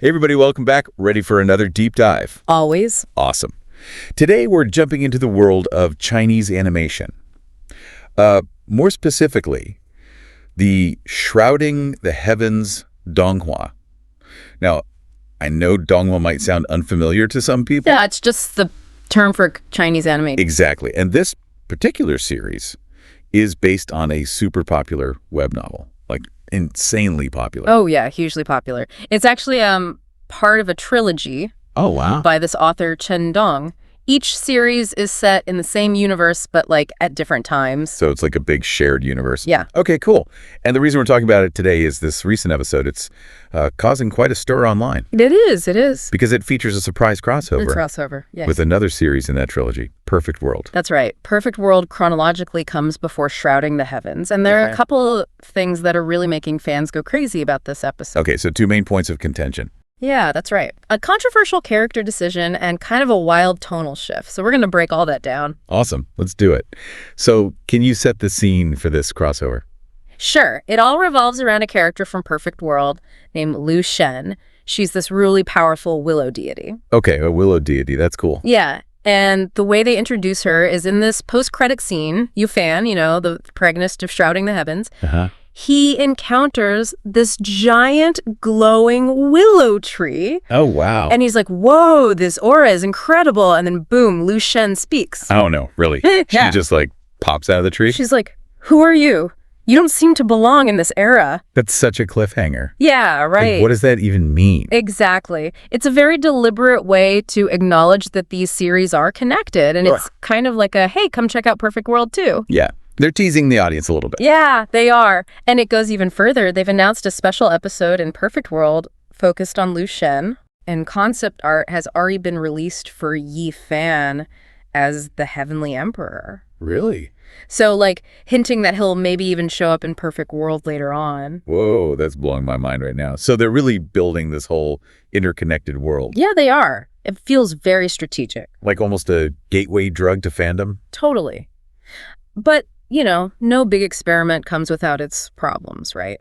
Hey everybody, welcome back. Ready for another deep dive? Always. Awesome. Today we're jumping into the world of Chinese animation. More specifically, the Shrouding the Heavens Donghua. Now, I know Donghua might sound unfamiliar to some people. Yeah, it's just the term for Chinese animation. Exactly. And this particular series is based on a super popular web novel, like insanely popular. Oh, yeah, hugely popular. It's actually part of a trilogy. Oh, wow. By this author, Chen Dong. Each series is set in the same universe, but like at different times. So it's like a big shared universe. Yeah. Okay, cool. And the reason we're talking about it today is this recent episode. It's causing quite a stir online. It is. Because it features a surprise crossover. Yes. With another series in that trilogy, Perfect World. That's right. Perfect World chronologically comes before Shrouding the Heavens. And there are a couple things that are really making fans go crazy about this episode. Okay, so two main points of contention. Yeah, that's right. A controversial character decision and kind of a wild tonal shift. So we're going to break all that down. Awesome. Let's do it. So can you set the scene for this crossover? Sure. It all revolves around a character from Perfect World named Lu Shen. She's this really powerful willow deity. Okay, a willow deity. That's cool. Yeah. And the way they introduce her is in this post-credit scene. Yu Fan, the protagonist of Shrouding the Heavens. Uh-huh. He encounters this giant glowing willow tree. Oh, wow. And he's like, whoa, this aura is incredible. And then boom, Lu Shen speaks. Oh, no, really? Yeah. She just like pops out of the tree? She's like, who are you? You don't seem to belong in this era. That's such a cliffhanger. Yeah, right. Like, what does that even mean? Exactly. It's a very deliberate way to acknowledge that these series are connected. And it's kind of like a, hey, come check out Perfect World too. Yeah. They're teasing the audience a little bit. Yeah, they are. And it goes even further. They've announced a special episode in Perfect World focused on Lu Shen. And concept art has already been released for Yi Fan as the Heavenly Emperor. Really? So, like, hinting that he'll maybe even show up in Perfect World later on. Whoa, that's blowing my mind right now. So they're really building this whole interconnected world. Yeah, they are. It feels very strategic. Like almost a gateway drug to fandom? Totally. But, no big experiment comes without its problems, right?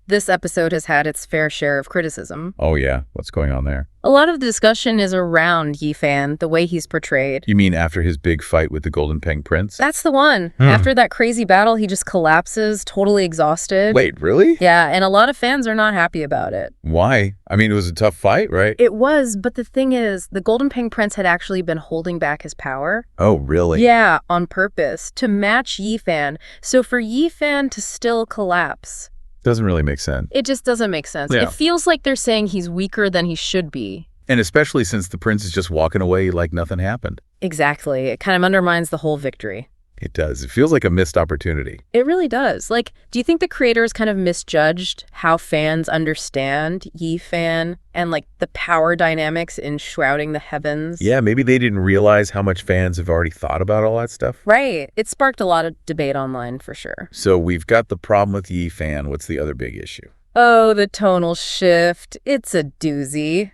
This episode has had its fair share of criticism. Oh, yeah. What's going on there? A lot of the discussion is around Yi Fan, the way he's portrayed. You mean after his big fight with the Golden Peng Prince? That's the one. After that crazy battle, he just collapses, totally exhausted. Wait, really? Yeah, and a lot of fans are not happy about it. Why? I mean, it was a tough fight, right? It was, but the thing is, the Golden Peng Prince had actually been holding back his power. Oh, really? Yeah, on purpose, to match Yi Fan. So for Yi Fan to still collapse... Doesn't really make sense. It just doesn't make sense. Yeah. It feels like they're saying he's weaker than he should be. And especially since the prince is just walking away like nothing happened. Exactly. It kind of undermines the whole victory. It does. It feels like a missed opportunity. It really does. Like, do you think the creators kind of misjudged how fans understand Yi Fan and, like, the power dynamics in Shrouding the Heavens? Yeah, maybe they didn't realize how much fans have already thought about all that stuff. Right. It sparked a lot of debate online, for sure. So we've got the problem with Yi Fan. What's the other big issue? Oh, the tonal shift. It's a doozy.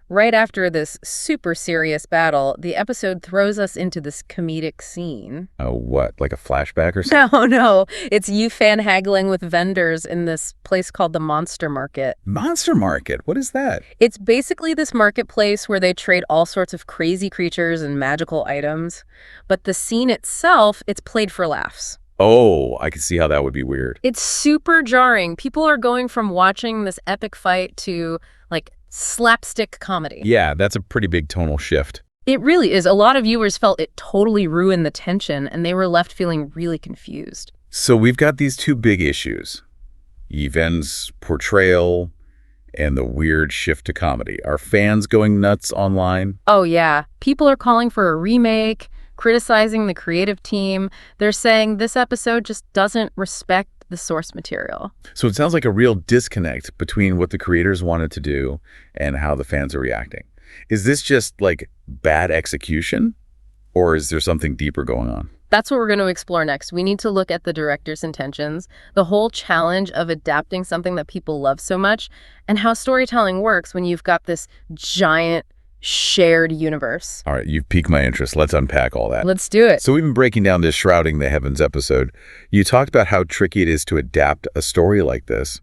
Right after this super serious battle, the episode throws us into this comedic scene. Oh, what? Like a flashback or something? No. It's Yu Fan haggling with vendors in this place called the Monster Market. Monster Market? What is that? It's basically this marketplace where they trade all sorts of crazy creatures and magical items. But the scene itself, it's played for laughs. Oh, I can see how that would be weird. It's super jarring. People are going from watching this epic fight to, like, slapstick comedy. Yeah, that's a pretty big tonal shift. It really is. A lot of viewers felt it totally ruined the tension, and they were left feeling really confused. So we've got these two big issues. Yi Fan's portrayal and the weird shift to comedy. Are fans going nuts online? Oh, yeah. People are calling for a remake, criticizing the creative team. They're saying this episode just doesn't respect the source material. So it sounds like a real disconnect between what the creators wanted to do and how the fans are reacting. Is this just like bad execution, or is there something deeper going on? That's what we're going to explore next. We need to look at the director's intentions, the whole challenge of adapting something that people love so much, and how storytelling works when you've got this giant shared universe. All right, you've piqued my interest. Let's unpack all that. Let's do it. So we've been breaking down this Shrouding the Heavens episode. You talked about how tricky it is to adapt a story like this.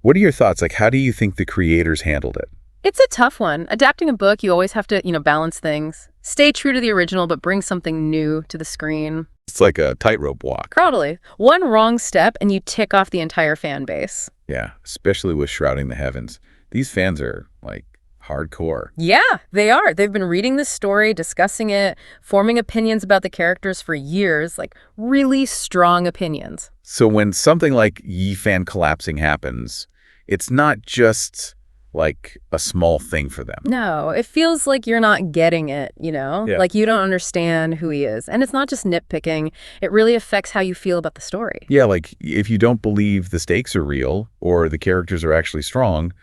What are your thoughts? Like, how do you think the creators handled it? It's a tough one. Adapting a book, you always have to, balance things. Stay true to the original, but bring something new to the screen. It's like a tightrope walk. Totally. One wrong step and you tick off the entire fan base. Yeah, especially with Shrouding the Heavens. These fans are, like, hardcore. Yeah, they are. They've been reading this story, discussing it, forming opinions about the characters for years, like really strong opinions. So when something like Yi fan collapsing happens, it's not just like a small thing for them. No, it feels like you're not getting it, Yeah. Like you don't understand who he is. And it's not just nitpicking. It really affects how you feel about the story. Yeah, like if you don't believe the stakes are real or the characters are actually strong,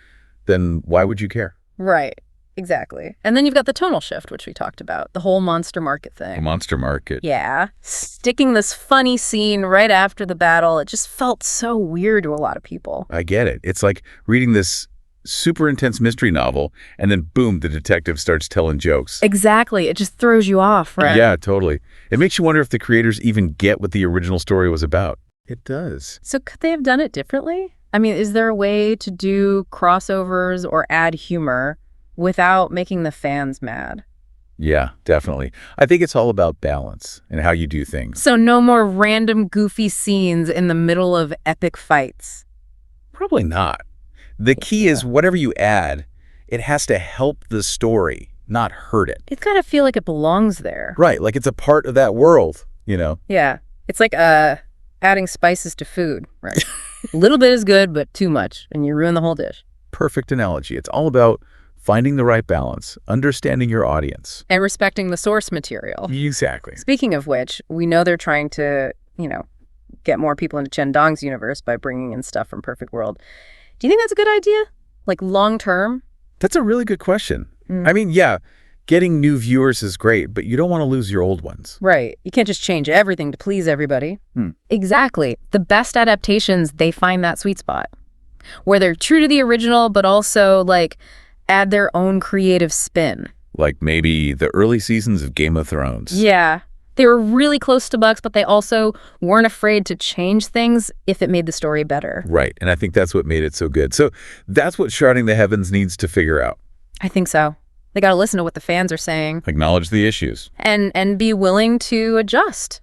then why would you care? Right. Exactly. And then you've got the tonal shift, which we talked about, the whole monster market thing. The monster market. Yeah. Sticking this funny scene right after the battle, it just felt so weird to a lot of people. I get it. It's like reading this super intense mystery novel, and then boom, the detective starts telling jokes. Exactly. It just throws you off, right? Yeah, totally. It makes you wonder if the creators even get what the original story was about. It does. So could they have done it differently? I mean, is there a way to do crossovers or add humor without making the fans mad? Yeah, definitely. I think it's all about balance and how you do things. So no more random goofy scenes in the middle of epic fights. Probably not. The key is whatever you add, it has to help the story, not hurt it. It's got to feel like it belongs there. Right, like it's a part of that world, Yeah. It's like adding spices to food, right? A little bit is good, but too much, and you ruin the whole dish. Perfect analogy. It's all about finding the right balance, understanding your audience. And respecting the source material. Exactly. Speaking of which, we know they're trying to, get more people into Chen Dong's universe by bringing in stuff from Perfect World. Do you think that's a good idea? Like long term? That's a really good question. I mean, yeah, getting new viewers is great, but you don't want to lose your old ones. Right. You can't just change everything to please everybody. Exactly. The best adaptations, they find that sweet spot where they're true to the original, but also add their own creative spin. Like maybe the early seasons of Game of Thrones. Yeah. They were really close to books, but they also weren't afraid to change things if it made the story better. Right. And I think that's what made it so good. So that's what Shrouding the Heavens needs to figure out. I think so. They got to listen to what the fans are saying. Acknowledge the issues. And be willing to adjust,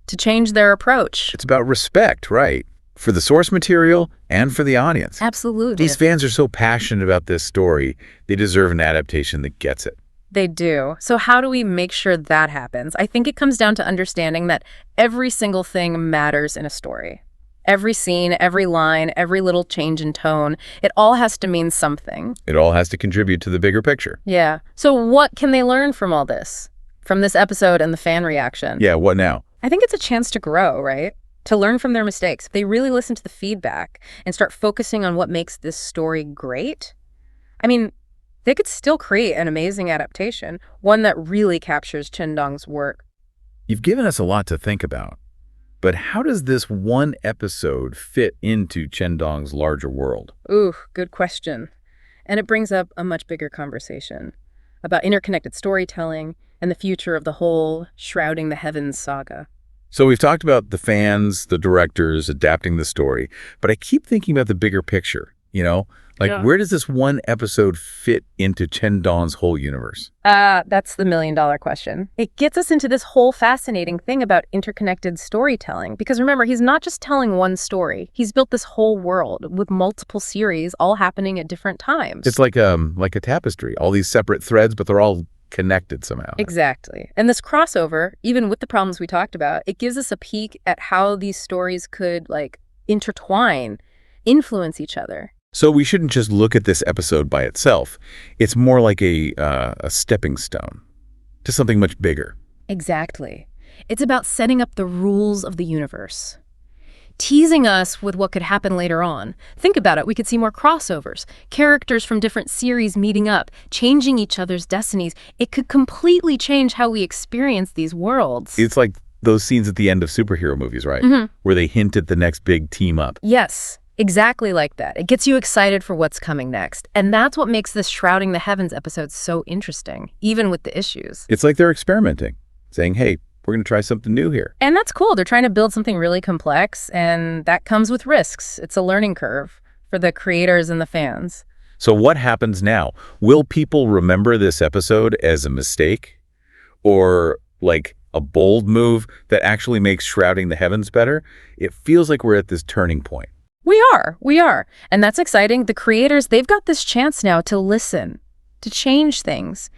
to change their approach. It's about respect, right? For the source material and for the audience. Absolutely. These fans are so passionate about this story, they deserve an adaptation that gets it. They do. So how do we make sure that happens? I think it comes down to understanding that every single thing matters in a story. Every scene, every line, every little change in tone, it all has to mean something. It all has to contribute to the bigger picture. Yeah. So what can they learn from all this? From this episode and the fan reaction? Yeah, what now? I think it's a chance to grow, right? To learn from their mistakes. If they really listen to the feedback and start focusing on what makes this story great, I mean, they could still create an amazing adaptation, one that really captures Chen Dong's work. You've given us a lot to think about, but how does this one episode fit into Chen Dong's larger world? Ooh, good question. And it brings up a much bigger conversation about interconnected storytelling and the future of the whole Shrouding the Heavens saga. So we've talked about the fans, the directors, adapting the story, but I keep thinking about the bigger picture, Where does this one episode fit into Chen Dong's whole universe? That's the million-dollar question. It gets us into this whole fascinating thing about interconnected storytelling. Because remember, he's not just telling one story. He's built this whole world with multiple series all happening at different times. It's like a tapestry, all these separate threads, but they're all connected somehow. Exactly. And this crossover, even with the problems we talked about, it gives us a peek at how these stories could intertwine, influence each other. So we shouldn't just look at this episode by itself. It's more like a stepping stone to something much bigger. Exactly. It's about setting up the rules of the universe, teasing us with what could happen later on. Think about it. We could see more crossovers, characters from different series meeting up, changing each other's destinies. It could completely change how we experience these worlds. It's like those scenes at the end of superhero movies, right? Mm-hmm. Where they hint at the next big team up. Yes. Exactly like that. It gets you excited for what's coming next. And that's what makes this Shrouding the Heavens episode so interesting, even with the issues. It's like they're experimenting, saying, hey, we're going to try something new here. And that's cool. They're trying to build something really complex, and that comes with risks. It's a learning curve for the creators and the fans. So what happens now? Will people remember this episode as a mistake? Or like a bold move that actually makes Shrouding the Heavens better? It feels like we're at this turning point. We are. And that's exciting. The creators, they've got this chance now to listen, to change things,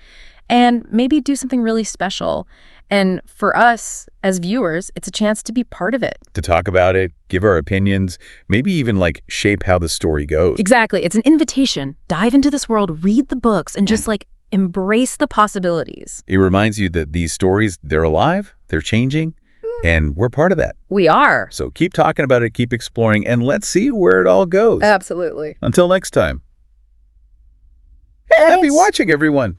and maybe do something really special. And for us as viewers, it's a chance to be part of it. To talk about it, give our opinions, maybe even like shape how the story goes. Exactly. It's an invitation. Dive into this world, read the books, and just like embrace the possibilities. It reminds you that these stories, they're alive, they're changing, and we're part of that. We are. So keep talking about it, keep exploring, and let's see where it all goes. Absolutely. Until next time. Happy watching, everyone.